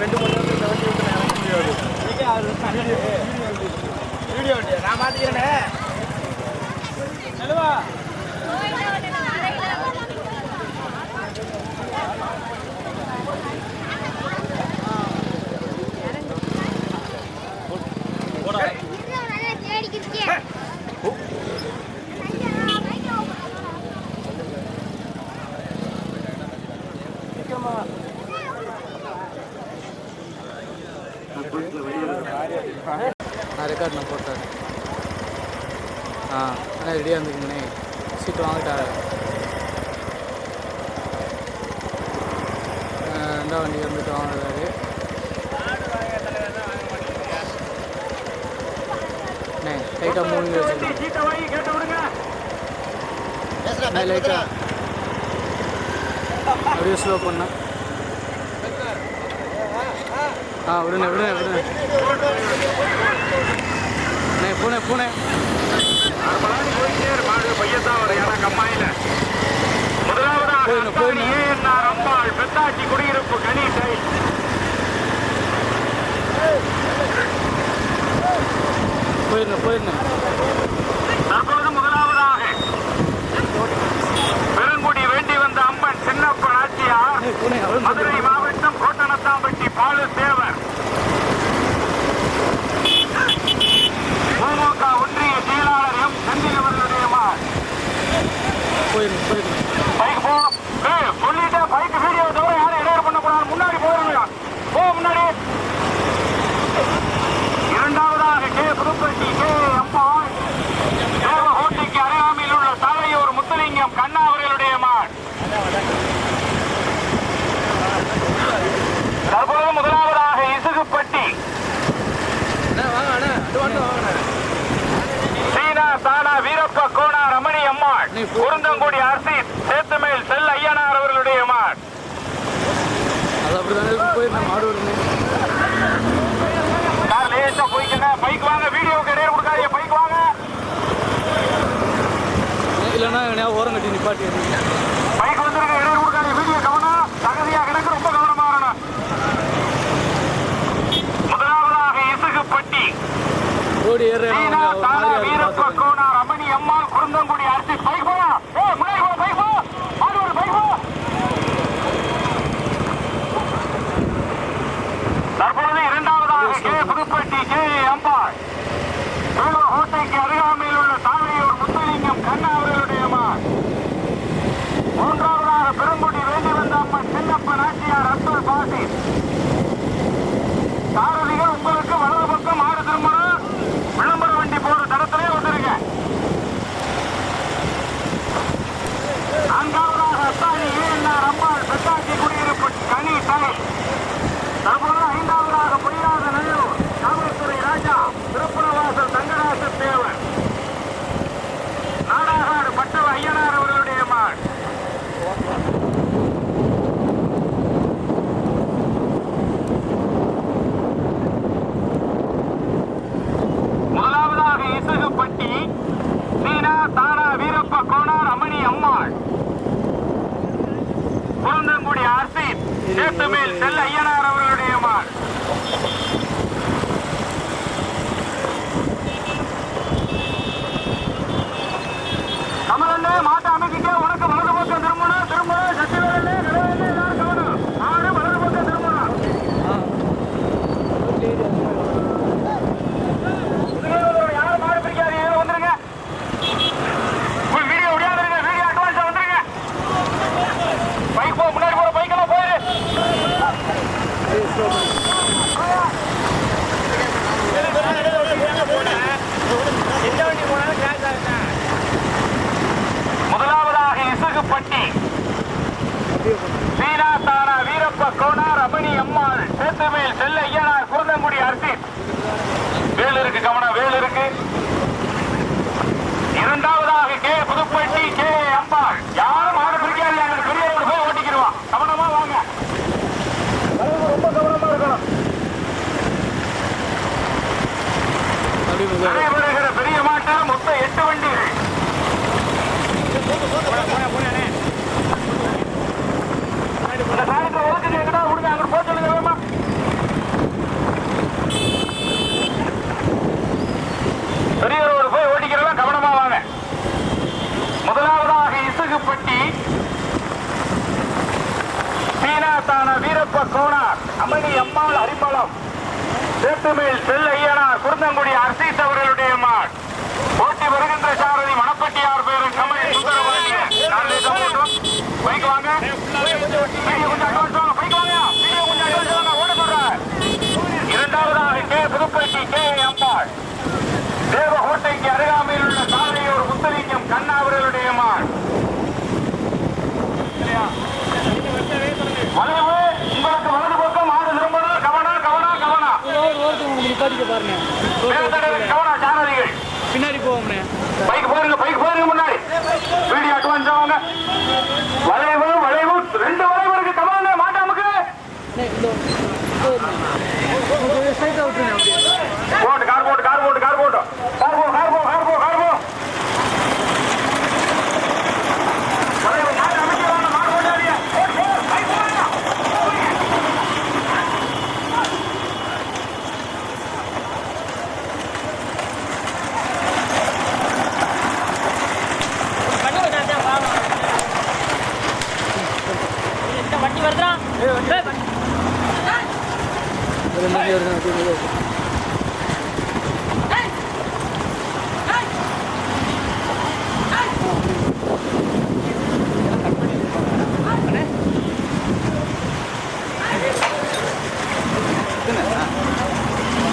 ரெண்டு மணி வீடியோ நான் மாத்திக்கிறேனே செல்வா ரெக்கார்ட் நான் போட்டேன். ஆனால் ரெடியாக இருந்துக்குங்கண்ணே. சீட்டு வாங்கிட்டாரு. ரெண்டாம் வண்டி வந்துட்டு வாங்குறாரு. அண்ணே லைட்டாக மூணு வச்சுருக்கேன். லைட்டாக அப்படியே ஸ்லோ பண்ணேன். விடுண்ணே விடுண்ணே விடுண்ணே. பூனே பூனே குடியிருப்பு கணேசை போயிருந்தேன். தற்போது முதலாவதாக பெருங்குடி வேண்டி வந்த அம்மன் சின்னப்ப நாச்சியார் மதுரை மாவட்டம் கோட்டனத்தாம்பட்டி பாலு தேவர் திமுக ஒன்றிய செயலாளர் எம் செந்தில் அவர்களுடைய பைக் சொல்லிட்டு பைக் வீடியோ தவிர யாரும் இடையூறு பண்ணக்கூடாது. முன்னாடி போயிருங்க. முன்னாடி. இரண்டாவதாக கே புதுப்பட்டி கே அம்பாள் தேவகோட்டைக்கு அருகாமையில் உள்ள தலையூர் முத்துலிங்கம் கண்ணா அவர்களுடைய மாள். தற்போது முதலாவதாக இசுகுப்பட்டி சீனா தானா வீரப்ப கோணா ரமணி அம்மாள் குருந்தங்குடி அரசி சேத்துமேல் செல் ஐயனார் அவர்களுடைய மாள். பைக் வாங்க, வீடியோக்கு இடையே கொடுக்காதீங்க. பைக் வாங்க. இல்லைன்னா ஓரம் கட்டி நிப்பாட்டி பைக் வந்துருங்க. இடையே கொடுக்காதீங்க. வீடியோ கவனம் தகுதியாக கிடக்கு. ரொம்ப கவனமா வரணும். முதலாவதாக இசுகுப்பட்டி வீரப்ப கோணா ரமணி அம்மாள் குருந்தங்குடி அரசி. பைக் போனா முன்னாடி போ. பைக் போ. ஒரு பைக் போ. தற்போது இரண்டாவதாக கே புதுப்பட்டி கே அம்பாள் தேவகோட்டைக்கு அருகாமையில் உள்ள தாழையூர் முத்துலிங்கம் கண்ணா அவர்களுடைய மாள். மூன்றாவதாக பெருங்குடி வேண்டி வந்த அம்மன் சின்னப்ப நாச்சியார் அப்துல் பாசிர். சாரதிகள் உங்களுக்கு வலது பக்கம் ஆறு திரும்பணும். விளம்பர வண்டி போற தடத்திலே வந்துருங்க. நான்காவதாக அத்தாணி ஏஎன்ஆர் அம்பாள் பெத்தாச்சி குடியிருப்பு கனி தலை. தற்போது ஐந்தாவதாக பொய்யாத நல்லூர் காவல்துறை ராஜா திருப்புரவாசல் தங்கராச தேவர். நாடாகாடு பட்டவ ஐயனார் அவர்களுடைய மாள். முதலாவதாக இசுகுப்பட்டி சீனா தானா வீரப்ப கோணா ரமணி அம்மாள் குருந்தங்குடி அரசி சேத்துமேல் செல் ஐயனார் அவர்களுடைய மாள். கமலண்ணே மாட்ட அமைக்கிட்டே உனக்கு வலது பக்கம் திரும்பணும். சக்தி வேலை எல்லாரும் கவனம். ஆடு வலது பக்கம் திரும்பணும். யாரும் மாடு பிடிக்காது. வந்துருங்க. வீடியோ முடியாதுங்க. வீடியோ அட்வான்ஸா வந்துருங்க. பைக் போ. முன்னாடி போற பைக்கெல்லாம் போயிரு. முத்துமேல் செல்லையனார் குருந்தங்குடி அர்சித் அவர்களுடைய மாட். போட்டி வருகின்ற சாரதி மணப்பட்டியார் பேரும் கமலை சுந்தரபாண்டியன். பைக் வாங்க, கொஞ்சம் அட்வான்ஸ் வாங்க, பைக் வாங்க, கொஞ்சம் அட்வான்ஸ் வாங்க, ஓட சொல்றேன். இரண்டாவதாக கே புதுப்பட்டி கே அம்பாள். தேவகோட்டைக்கு அருகாமையில் உள்ள சாலையூர் முத்தலிங்கம் கண்ணா அவர்களுடைய மாட். வளைவு உங்களுக்கு வலது பக்கம் ஆடு திரும்பணும். கவனம் கவனம் கவனம் கவனம் சாரதிகள் பின்னாடி போவோம்ண்ணே. பைக் போயிருங்க முன்னாடி. வீடியோ அட்வான்ஸ் வாங்க. வளைவு வளைவு 2 வளைவு இருக்கு. கவனம் மாட்டாமுக்கு போட்டு கார் போட்டு கார் போட்டு கார் போட்டு கார் போ கார் போ கார் போ கார் போ. வளைவு மாட்டு அமைக்க வாங்க. மாடு போட்டாடிய பைக் போடுங்க. வண்டி வருதுடா.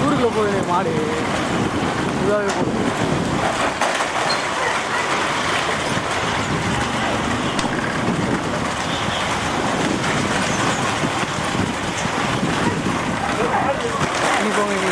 ஊருக்குள்ள போகுது மாடு இதாகவே போகுது. நீ போங்க நீ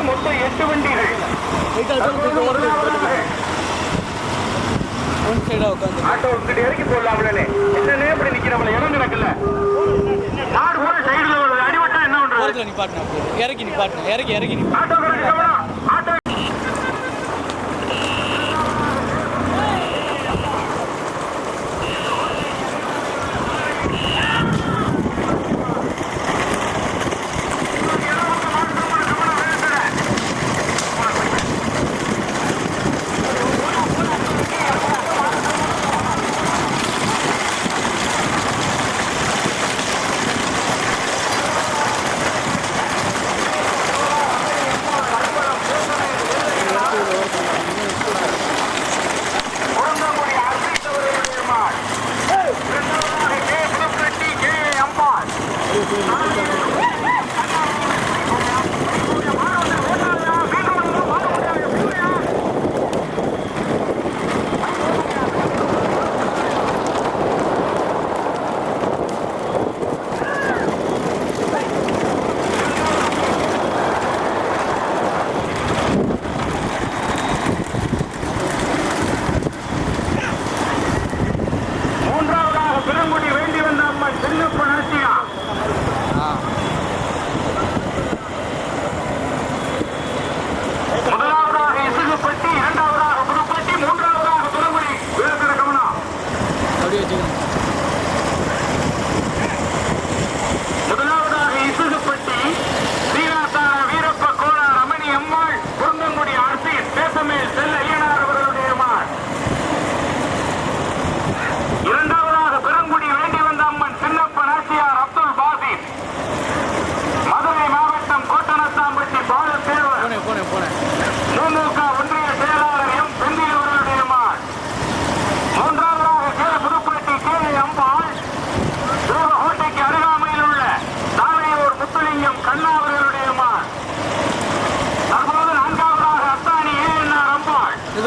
மொத்தம் 8 வண்டிகள். ஃப்ரண்ட் சைடாக உட்காந்து ஆட்டோ இங்கிட்ட இறக்கி போடலாம்ல என்னன்னே இப்படி நிக்கிறவங்கள இடம் கிடக்குல நாடு கூட சைடுல ஒரு அடிவட்டா என்ன பண்றது ஓரத்தில் நிப்பாட்டினா இறக்கி நிப்பாட்டினா இறக்கி நிப்பாட்டினா ஆட்டோ கவனம் ஆட்டோ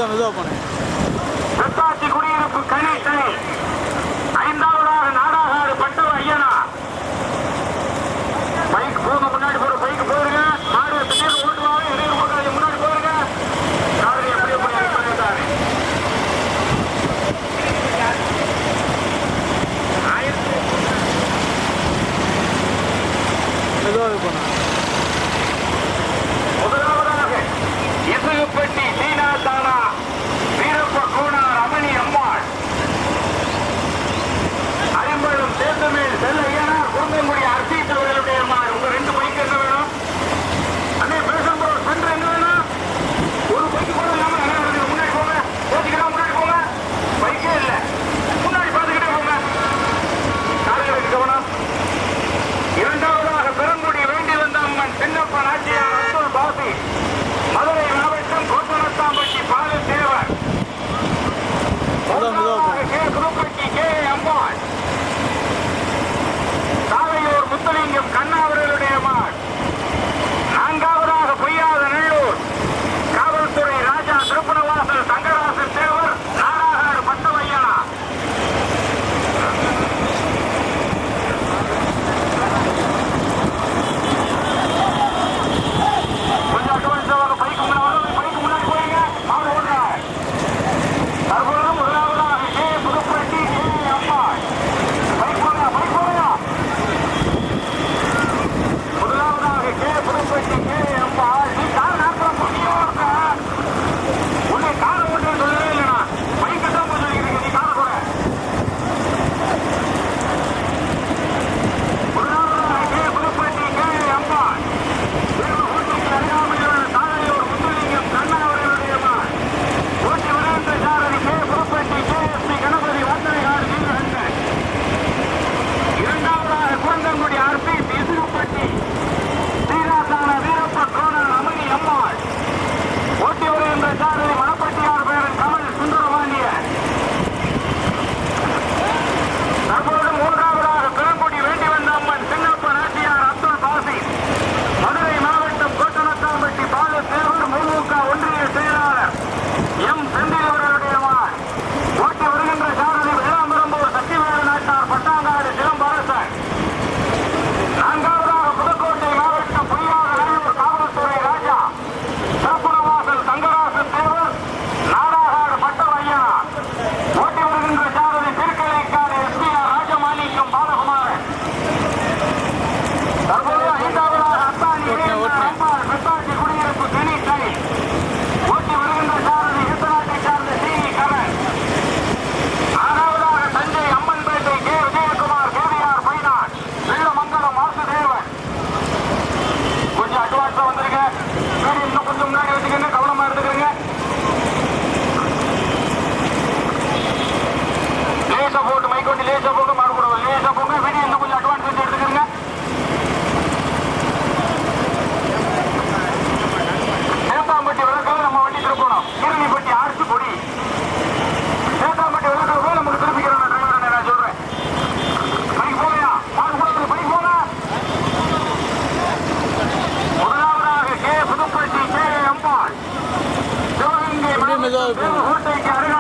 மெதுவாக போனேன் வெட்டாச்சி குடியிருப்பு கணேசனை ஐந்தாவதாக நாடாகாடு பட்டவ ஐயனா பைக் போக முன்னாடி போற பைக் போயிருங்க மாடு திடீர்னு ஓட்டுவாங்க இடையில ஓட்டுவாங்க முன்னாடி போயிருங்க காதலி எப்படி எப்படி பண்ணிட்டாரு மெதுவாக போனேன் முதலாவதாக இசுகுப்பட்டி சீனா தானா வீரப்ப கூனா ரமணி அம்மாள்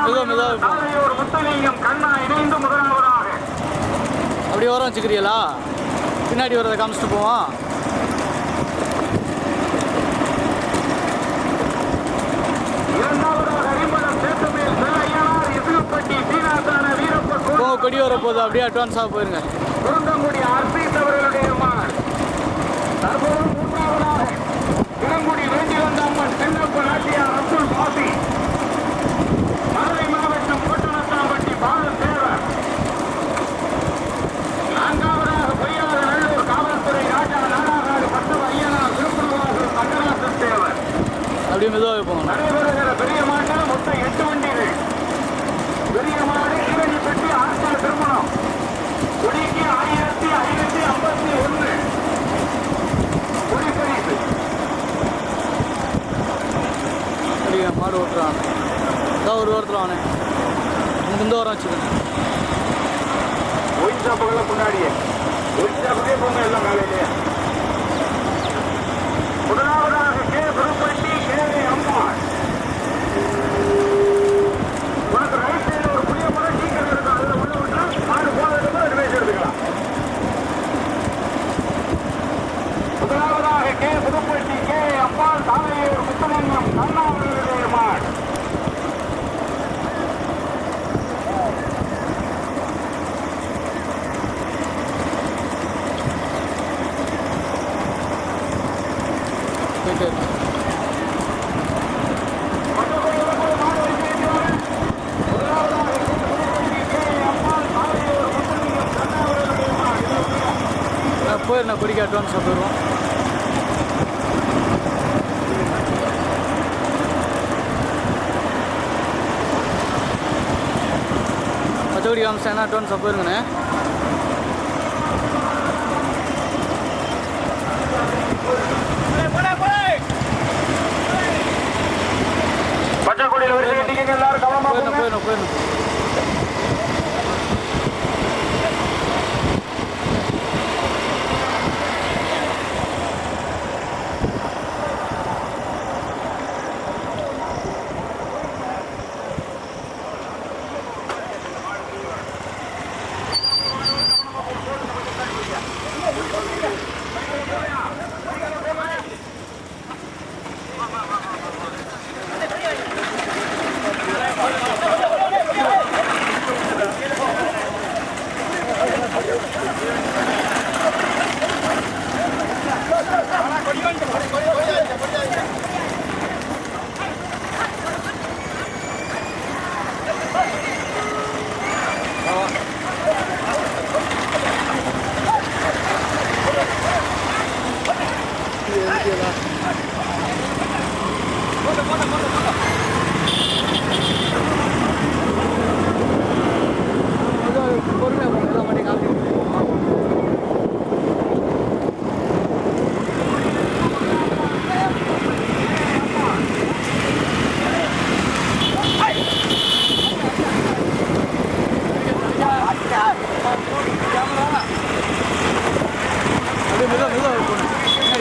குருந்தங்குடி சாலையூர் முத்துலிங்கம் கண்ணா இணைந்து முதலாவதாக. அப்படியே வர வச்சுக்கிறீங்களா? பின்னாடி வரதை காமிச்சிட்டு போவோம். இரண்டாவதாக அரிமளம் சேத்துமேல் செல்லையனார் எதிர்பட்டி சீனாசான வீரப்ப கொடி வர போது அப்படியே அட்வான்ஸாக போயிருங்க. குருந்தங்குடி அர்சித் அவர்களுடைய மார். தற்போது மூன்றாவதாக குருங்குடி வேண்டி வந்தாமல் சின்னப்ப நாட்டியார் அப்துல் பாசி. மதுரை மாவட்டம் கோட்டனத்தாம்பட்டி பாலதேவர். நான்காவதாக பொய்யாத நல்லூர் காவல்துறை ராஜா நாடாநாடு பட்டவ ஐயனார் திருப்பூர்வாசல் தங்கராசன் தேவர். அப்படியே மெதுவாக போங்க. நடைபெறுகிற பெரிய மாட்டில் மொத்தம் 8 வண்டிகள். பெரிய மாடு கீழடிப்பட்டி ஆட்கள் திருமணம். கொடிக்கு 1551 கொடி பரிசு. அப்படியே மாடு ஓட்டுறான். அதான் ஒரு வாரத்தில் வானே இந்த வாரம் வச்சுக்கோங்க. ஒயின் ஷாப்புகளை முன்னாடியே போங்க எல்லாம் காலையிலேயே. முதலாவதாக கே குருப்பட்டி கே அம்மாள். உனக்கு ரைட் சைடு ஒரு புதிய முறை சீக்கிரம் இருக்கும். அதில் உள்ள விட்டா மாடு போனதுக்கு 2 வயசு எடுத்துக்கலாம். முதலாவதாக கே புதுப்பட்டி கே அம்மாள் சாலையூர் முத்துலிங்கம் கண்ணா அவர்களுடைய மாடு. போயிருந்தேன் கொடிக்கு அட்வான்ஸாக போயிடுவோம். மற்றபடி காமிச்சேன்னா அட்வான்ஸாக போயிருங்கண்ணே. பச்சைக்குடியில் வரிசை கட்டிங்க எல்லாரும் கவனமா போயிடணும்.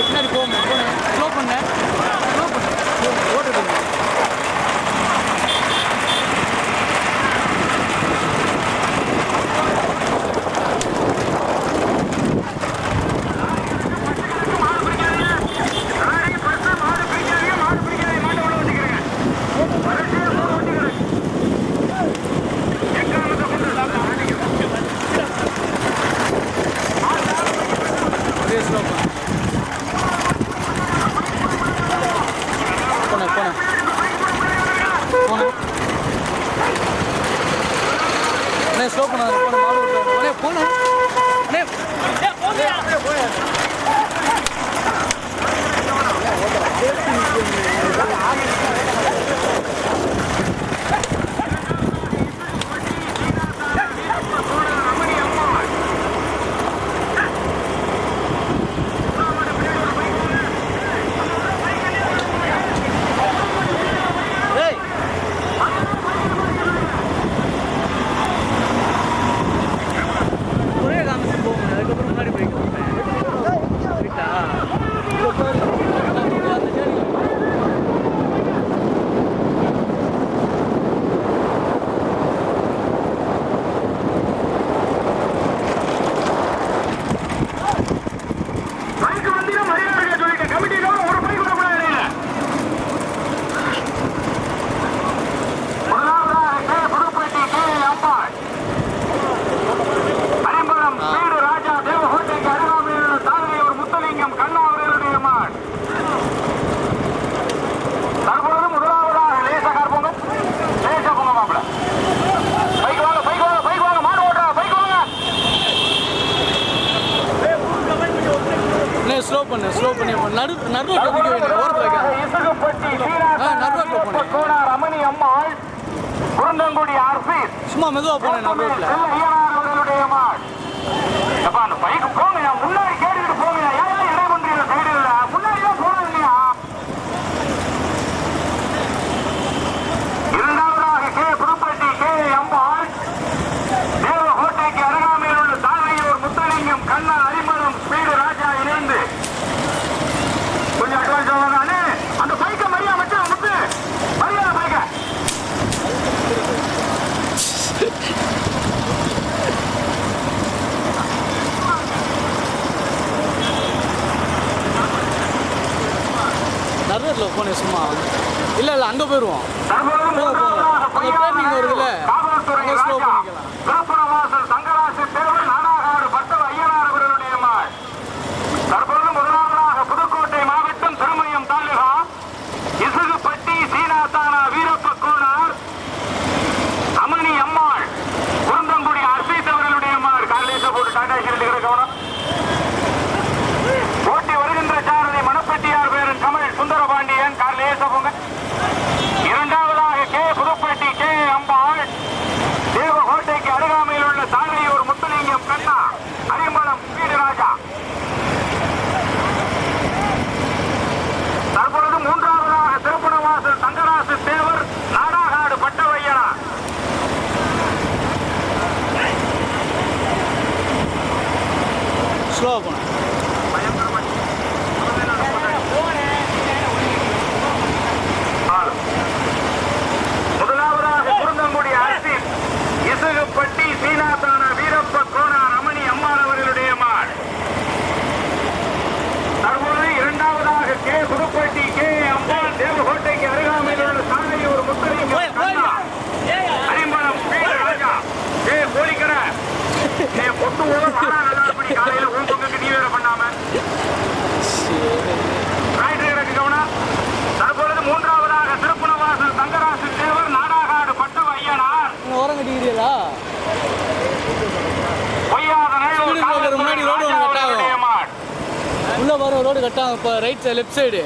பின்னாடி போனேன் ஸ்லோ பண்ணேன் ஓட்டுட்டு ஸ்லோ பண்ண போனேன் நடுரோட்டில் பிடிக்க வேண்டிய ஓரத்தில் வைக்காது. இசுகுப்பட்டி நடுரோட்டில் போனேன். கோனார் ரமணி அம்மாள் குருந்தங்குடி ஆர்சிஸ் சும்மா மெதுவாக போனேன் நடுரோட்டில். ஐயனார் அவர்களுடைய மாள். அப்பா அந்த பைக்கு போங்க, முன்னாடி கேட்டுக்கிட்டு போங்க. ஏன் இடை பண்றீங்க சைடுல? முன்னாடி தான் போனது இல்லையா? இரண்டாவதாக கே புதுப்பட்டி கே அம்பாள் தேவகோட்டைக்கு அருகாமையில் உள்ள தானையூர் முத்தலிங்கம் கண்ணா அரிமளம் ஸ்பீடு ராஜா இணைந்து கொஞ்சம் அட்வான்ஸ் ஆவாங்க. அந்த பைக்கை மரியா வச்சு முத்து மரியாதை பைக்க நடுரோட்டில் போனேன் சும்மா. இல்லை அங்கே போயிடுவோம். அங்கே ட்ரைனிங் வருதுல்ல, அங்கே ஸ்லோ பண்ணிக்கலாம். திருப்பணவாசல் தங்கராசு தேவர் நாடாகாடு பட்டவ ஐயனார் அவர்களுடைய மாள். தற்பொழுது முதலாவதாக புதுக்கோட்டை மாவட்டம் திருமயம் தாலுகா இசுகுப்பட்டி சீனாத்தானா வீரப்ப கோனார் அமணி அம்மாள் குருந்தங்குடி அர்சித் அவர்களுடைய மாள். காலையில போட்டு டாடா இருக்கிற கவனம். ஓட்டி வருகின்ற சாரதி மணப்பட்டியார் பேரன் கமல் சுந்தரபாண்டியன். காலையில போங்க. இரண்டாவதாக கே புதுப்பட்டி கே அம்பாள் தேவகோட்டைக்கு அருகாமையில் உள்ள தானையூர் முத்துலிங்கம் கண்ணா அரிமளம் வீரராஜா. தற்பொழுது மூன்றாவதாக திருப்பணவாசல் தங்கராசு தேவர் நாடாகாடு பட்டவையனா. ஸ்லோவாக போனேன். முதலாவதாக குருந்தங்குடி அர்சித் இசுகுப்பட்டி சீனாத்தான வீரப்ப கோனார் ரமணி அம்மாள் அவர்களுடைய மாள். தற்போது இரண்டாவதாக கே புதுப்பட்டி கே அம்பாள் தேவகோட்டைக்கு அருகாமையில் உள்ள தானையூர் முத்தலிங்கம் கண்ணா அரிமளம் வீரராஜா. ஏ போலிக்கிற ஏ பொட்டு போல வாடா நல்லா இருப்படி. காலையில உன் பங்குக்கு நீ வேற பண்ணாம எனக்கு கவனம். தற்பொழுது மூன்றாவதாக திருப்பணவாசல் தங்கராசு தேவர் நாடாகாடு பட்டவ ஐயனார். ஓரம் கட்டிக்கிறீங்களா? முன்னாடி ரோடு உள்ளே வர ரோடு கட்டாங்க. இப்போ ரைட் சைடு லெஃப்ட் சைடு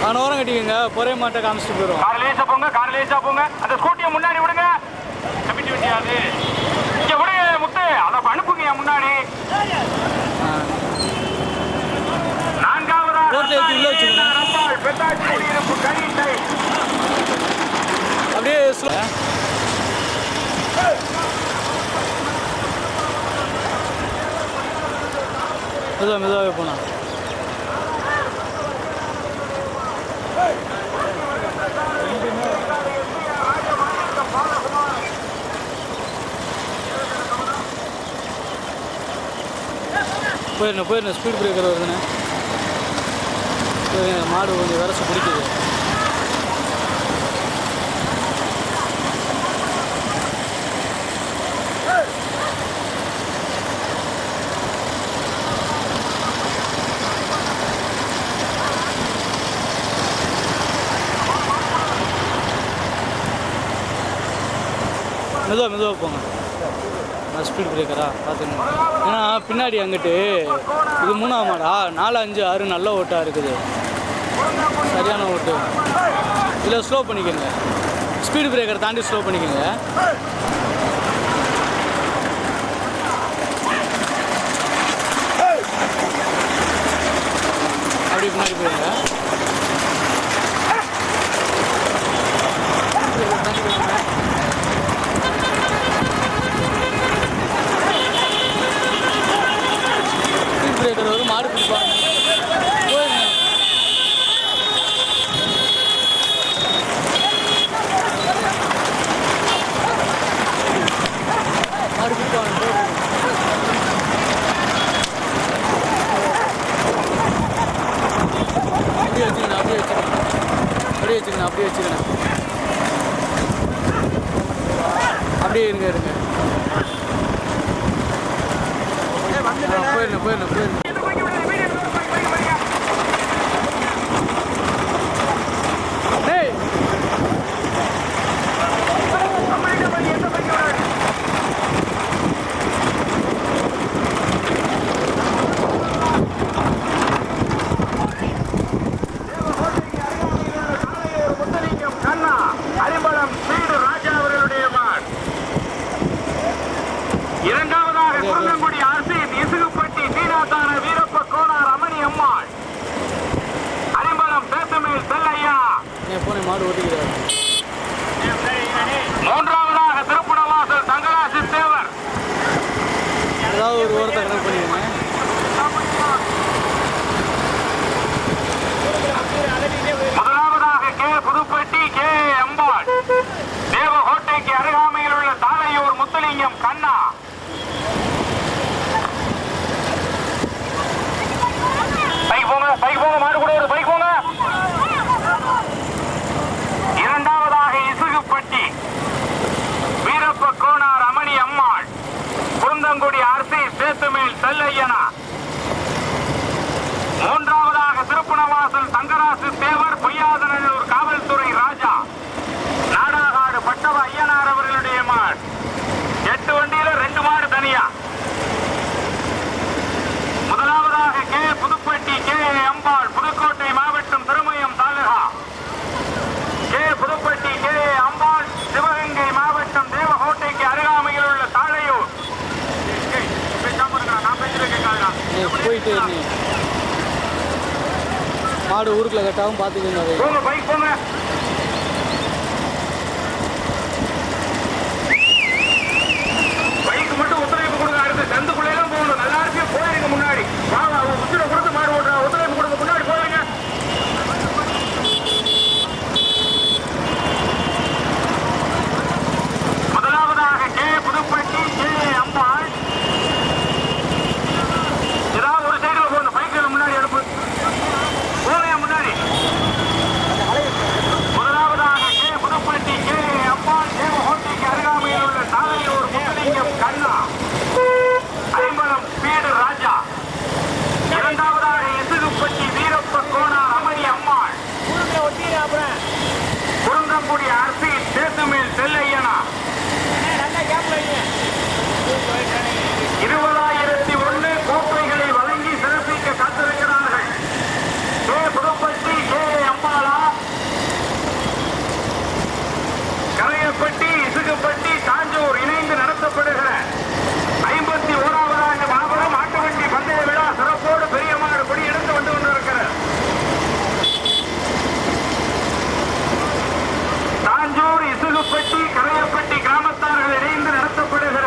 அவன் ஓரம் கட்டிக்கங்க. பொறைய மாட்டை காமிச்சிட்டு போயிடும். கார்லேசா போங்க, கார்லேசா போங்க. அந்த ஸ்கூட்டியை முன்னாடி விடுங்க. கமிட்டி விட்டியாது இங்க விடு முத்து. அதை அனுப்புங்க முன்னாடி. நான்காவதாக ரோட்ல எடுத்து உள்ள வச்சுக்கணும். பெத்தாச்சி குடியிருப்பு கனிட்டை அப்படியே மெதுவாகவே போனா. போயிருந்தேன் ஸ்பீட் பிரேக்கர் வருதுண்ணே. மாடு கொஞ்சம் விரசு பிடிக்குது. மெதுவாக போங்க. நான் ஸ்பீட் பிரேக்கரா பார்த்துக்கணும். ஏன்னா பின்னாடி அங்கிட்டு இது 3ஆம் மாடா, 4, 5, 6 நல்ல ஓட்டாக இருக்குது. சரியான ஓட்டு. இதில் ஸ்லோ பண்ணிக்கோங்க. ஸ்பீடு பிரேக்கர் தாண்டி ஸ்லோ பண்ணிக்கோங்க. அப்படி பின்னாடி போயிருங்க. ஸ்பீட் பிரேக்கர் வரும், மாடு பிடிப்பாங்க. போயிருங்க. மாடு பிடிப்பாங்க. அப்படியே வச்சுக்கணும், அப்படியே வச்சுக்கணும், அப்படியே வச்சுக்கணும். அப்படியே இருங்க போயிடணும். மாடு ஓட்டிக்கிறாரு. மூன்றாவதாக திருப்பணவாசல் தங்கராசு தேவர். ஏதாவது ஒரு ஓரத்தை கனெக்ட் பண்ணிடுங்க. முதலாவதாக கே புதுப்பட்டி கே அம்பாள் தேவகோட்டைக்கு அருகாமையில் உள்ள தாளையூர் முத்துலிங்கம் கண்ணா. பைக் போங்க மாடு கூட ஒரு பைக் போங்க. இரண்டாவதாக இசுகுப்பட்டி வீரப்ப கோனார் அமணி அம்மாள் குருந்தங்குடி அரசி சேத்துமேல் செல்லையனா. மூன்றாவதாக திருப்பணவாசல் தங்கராசு தேவர் பொய்யாதநல்லூர் காவல்துறை ராஜா நாடாகாடு பட்டவ ஐயனார் அவர்களுடைய மாடு. 8 வண்டியில 2 மாடு தனியா. முதலாவதாக கே புதுப்பட்டி கே அம்பாள் புதுக்கோட்டை மாவட்டம் திருமயம் தாலுகா. கே புதுப்பட்டி கே அம்பாள் சிவகங்கை மாவட்டம் தேவகோட்டைக்கு அருகாமையில் உள்ள தாளையூர். போயிட்டு மாடு ஊருக்குள்ள கட்டாவும் பார்த்துக்கோங்க. போங்க பைக் போங்க. பைக் மட்டும் ஒத்துழைப்பு கொடுங்க. அடுத்து சந்துக்குள்ளேயும் போகணும். நல்லா இருக்கு போயிருங்க. முன்னாடி வாங்க. உச்சில கொடுத்து மாடு ஓட்டுறா. ஒத்துழைப்பு கொடுங்க. முன்னாடி போயிருங்க. முதலாவதாக கே புதுப்பட்டி கே அம்பாள். ஏதாவது ஒரு சைடுல போகணும். பைக்கில் முன்னாடி எடுப்பு போங்க. முன்னாடி முதலாவதாக கே புதுப்பட்டி கே அம்பாள் தேவகோட்டைக்கு அருகாமையில் உள்ள தாளையூர் முத்துலிங்கம் கண்ணா ஐம்பலம் பீடு ராஜா. இரண்டாவதாக இசுகுப்பட்டி வீரப்ப கோனார் அமணி அம்மாள் குருந்தங்குடி அரசி சேத்துமேல் செல்லையனா. 20,001 கோப்பைகளை வழங்கி சிறப்பிக்க காத்திருக்கிறார்கள். கே புதுப்பட்டி கே அம்பாளா கரையப்பட்டி இசுகுப்பட்டி தாஞ்சூர் இணைந்து நடத்தப்படுகிற 51வது ஆண்டு மாபெரும் ஆட்டுவண்டி பந்தய விழா சிறப்போடு பெரிய மாடு கொடி எடுத்து வந்து கொண்டிருக்கிறது. தாஞ்சூர் இசுகுப்பட்டி கரையப்பட்டி கிராமத்தார்கள் இணைந்து நடத்தப்படுகிற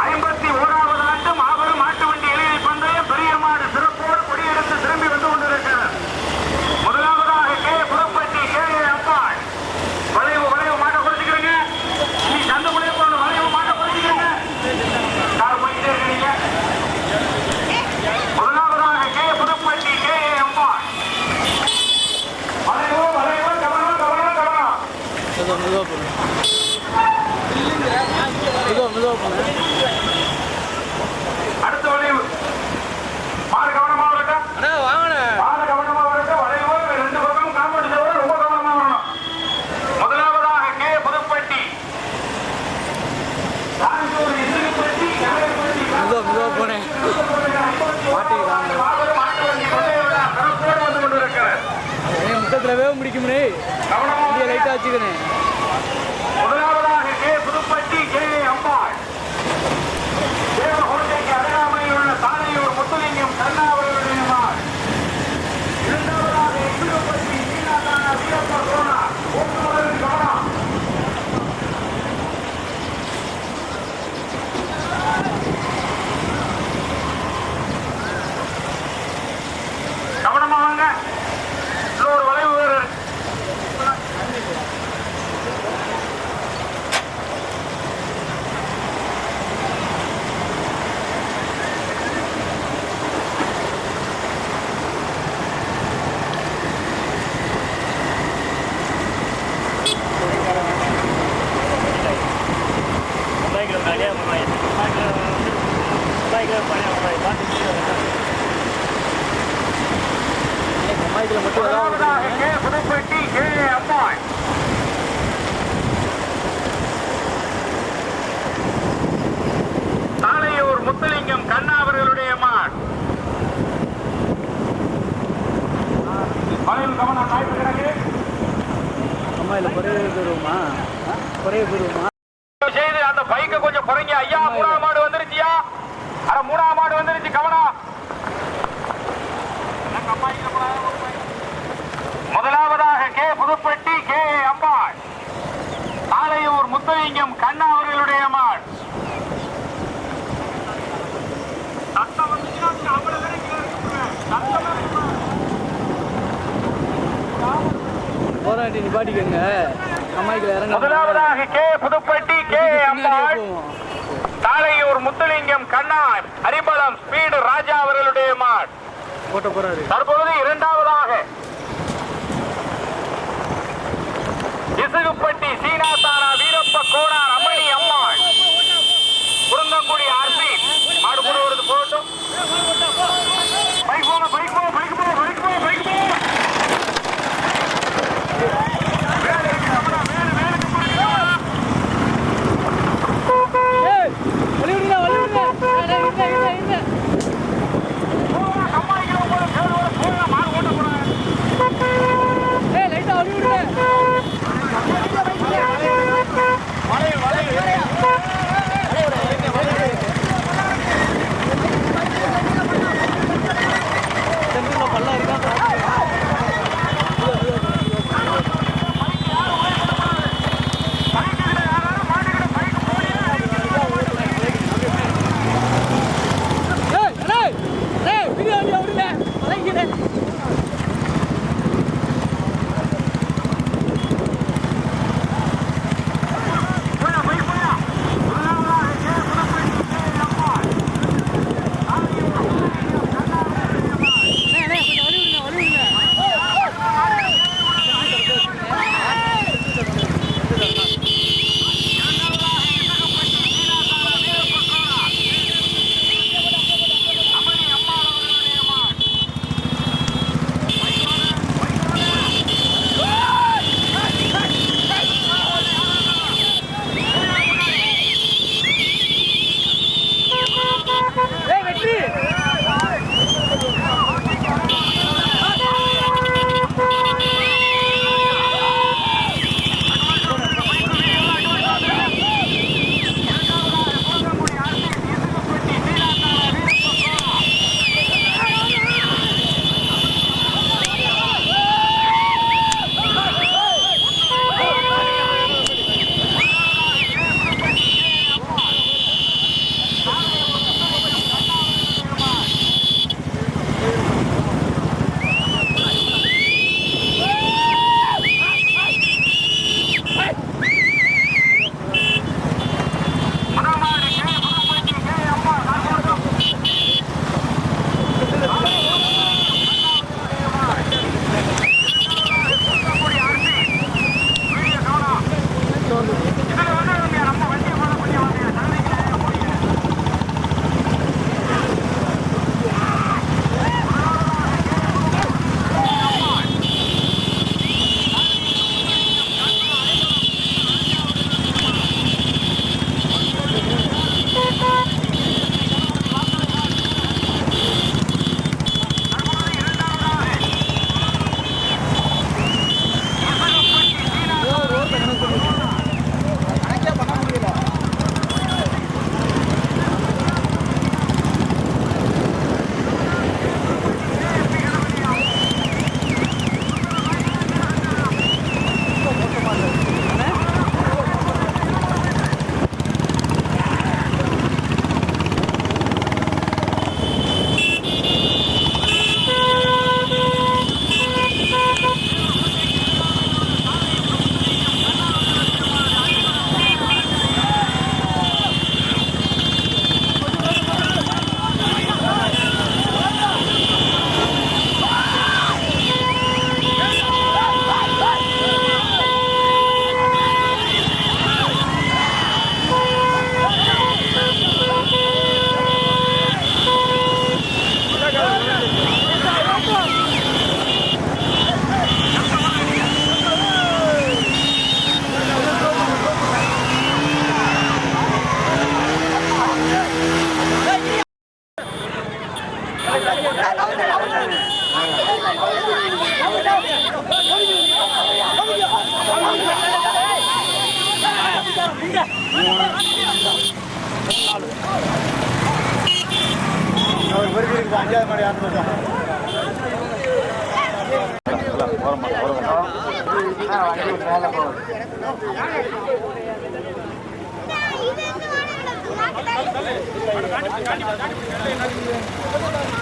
51வது ஆண்டு மாபெரும் ஆட்டுவண்டி இளைஞர் பந்தயம் பெரிய மாடு சிறப்போடு கொடியெடுத்து திரும்பி வந்து கொண்டிருக்கிறது. முதலாவதாக கே புதுப்பட்டி கே அம்பாள் வளைவு மாட்டை குறைச்சிக்கிறீங்க. நீ சந்தைக்குள்ளே போகணும். வளைவு மாட்டை குறைச்சிக்கிறீங்க. கார் போயிட்டே இருக்கீங்க. முதலாவதாக கே புதுப்பட்டி கே அம்பாள் வளைவு கவனம். மெதுவாக போகணும். மெதுவாக போனேன். அடுத்த வளைவு மாடு கவனமா வரட்டும். மாடு கவனமா வரட்டும். வளைவு 2 பக்கம் காம்பவுண்ட் சுவர் ரொம்ப கவனமா வரணும். முதலாவதாக கே புதுப்பட்டி தாஞ்சூர் இசுகுப்பட்டி கரையப்பட்டி மெதுவாக போனேன். மாபெரும் ஆட்டுவண்டி பந்தய விழா சிறப்போடு வந்து கொண்டிருக்கிறது. முட்டத்தில் வேக முடிக்கும்னே. இங்கே லைட்டாக வச்சுக்கணேன். முதலாவதாக கே புதுப்பட்டி கே அம்பாள் தேவகோட்டைக்கு அருகாமையில் உள்ள தாளையூர் முத்துலிங்கம் கண்ணா அவர்களுடைய மாடு. இரண்டாவதாக இசுகுப்பட்டி மீனாதான வீரப்ப கோனா போக்குவரத்து கவனம். கவனமா வாங்க. இன்னொரு வளைவு வேறு. அம்மாய்க்கில் மட்டும் முதலாவதாக கே புதுப்பட்டி கே அம்பாள் தாளையூர் முத்துலிங்கம் கண்ணா அவர்களுடைய மாடு. வளைவில் கவனம். வாய்ப்பு கிடக்கு. அம்மாயில் குறைய போயிருவோமா? செய்து அந்த பைக்கை கொஞ்சம் குறைங்க. ஐயா 3ஆம் மாடு வந்துருச்சியா? 3ஆம் மாடு வந்துருச்சு. கவனம். முதலாவதாக கே புதுப்பட்டி ஓரம் நிப்பாட்டிக்கங்க. அம்மாய்க்கு இறங்க. முதலாவதாக கே புதுப்பட்டி கே அம்பாள், தாளையூர் முத்துலிங்கம் கண்ணா ஹரிபலம் ஸ்பீடு ராஜா அவர்களுடைய மாட் போட்ட போறாரு. தற்பொழுது இரண்டாவதாக இசுகுப்பட்டி சீனாசாரா வீரப்ப கோடார் அம்மணி அம்மாள், குருந்தங்குடி ஆர்சி மாடு போடுவது போட்டும். பைக் போங்க, பைக் போ, பைக் போ, பைக் போ, பைக் போ. அவர் வருகிறதுக்கு அஞ்சாவது மாடி ஆரம்பிச்சா இது